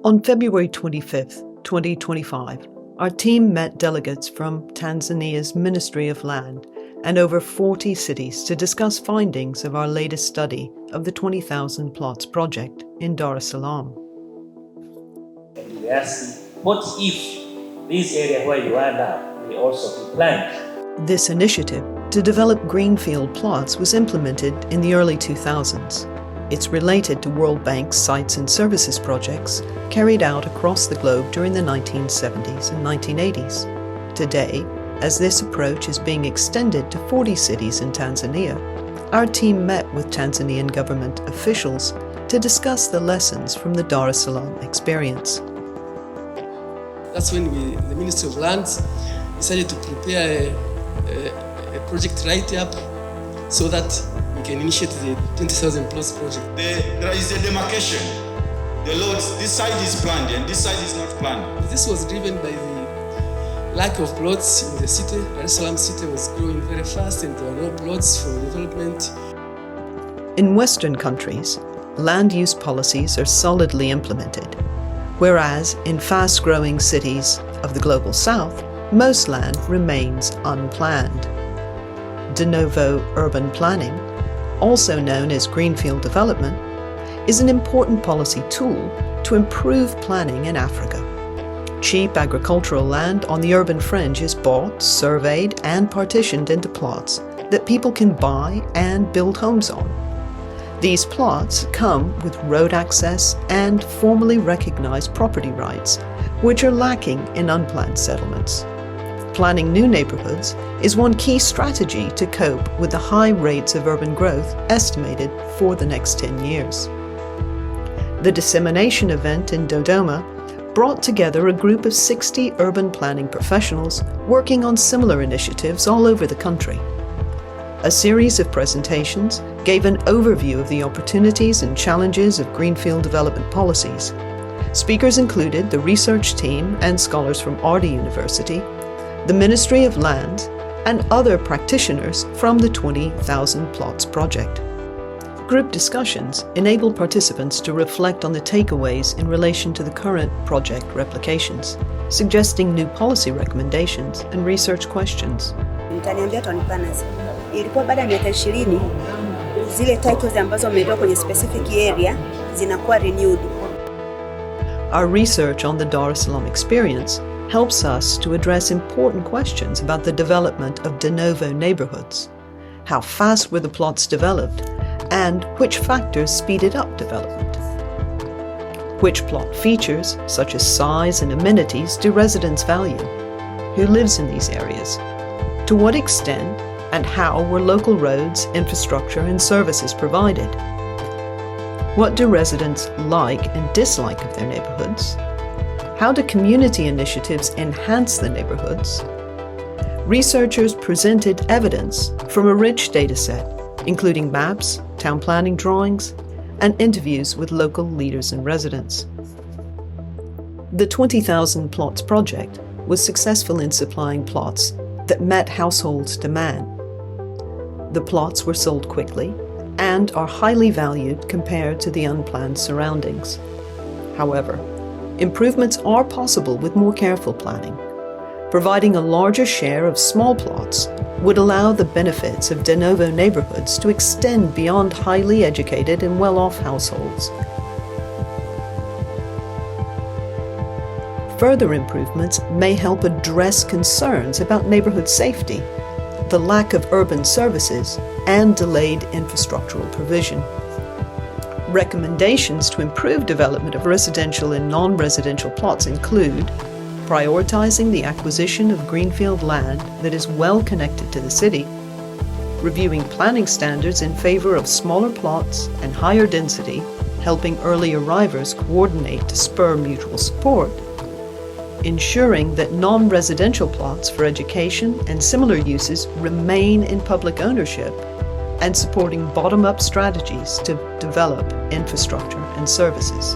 On February 25, 2025, our team met delegates from Tanzania's Ministry of Land and over 40 cities to discuss findings of our latest study of the 20,000 Plots project in Dar es Salaam. We asked, what if this area where you are now will also be planned? This initiative to develop greenfield plots was implemented in the early 2000s. It's related to World Bank's Sites and Services projects carried out across the globe during the 1970s and 1980s. Today, as this approach is being extended to 40 cities in Tanzania, our team met with Tanzanian government officials to discuss the lessons from the Dar es Salaam experience. That's when the Ministry of Lands decided to prepare a project write-up so that we can initiate the 20,000 Plots project. There is a demarcation. The lots, this side is planned and this side is not planned. This was driven by the lack of plots in the city. Dar es Salaam city was growing very fast and there were no plots for development. In Western countries, land use policies are solidly implemented, whereas in fast-growing cities of the Global South, most land remains unplanned. De novo urban planning, also known as greenfield development, is an important policy tool to improve planning in Africa. Cheap agricultural land on the urban fringe is bought, surveyed, and partitioned into plots that people can buy and build homes on. These plots come with road access and formally recognized property rights, which are lacking in unplanned settlements. Planning new neighborhoods is one key strategy to cope with the high rates of urban growth estimated for the next 10 years. The Dissemination event in Dodoma brought together a group of 60 urban planning professionals working on similar initiatives all over the country. A series of presentations gave an overview of the opportunities and challenges of greenfield development policies. Speakers included the research team and scholars from Arda University, the Ministry of Land, and other practitioners from the 20,000 Plots project. Group discussions enabled participants to reflect on the takeaways in relation to the current project replications, suggesting new policy recommendations and research questions. Mtaniambia tonipanas. Ilikuwa baada ya miaka 20 zile titles ambazo wametoa kwenye specific area zinakuwa renewed. Our research on the Dar es Salaam experience helps us to address important questions about the development of de novo neighborhoods. How fast were the plots developed, and which factors speeded up development? Which plot features, such as size and amenities, do residents value? Who lives in these areas? To what extent and how were local roads, infrastructure, and services provided? What do residents like and dislike of their neighborhoods? How do community initiatives enhance the neighborhoods? Researchers presented evidence from a rich data set, including maps, town planning drawings, and interviews with local leaders and residents. The 20,000 Plots project was successful in supplying plots that met households' demand. The plots were sold quickly and are highly valued compared to the unplanned surroundings. However, improvements are possible with more careful planning. Providing a larger share of small plots would allow the benefits of de novo neighborhoods to extend beyond highly educated and well-off households. Further improvements may help address concerns about neighborhood safety, the lack of urban services, and delayed infrastructural provision. Recommendations to improve development of residential and non-residential plots include prioritizing the acquisition of greenfield land that is well connected to the city, reviewing planning standards in favor of smaller plots and higher density, helping early arrivers coordinate to spur mutual support, ensuring that non-residential plots for education and similar uses remain in public ownership, and supporting bottom-up strategies to develop infrastructure and services.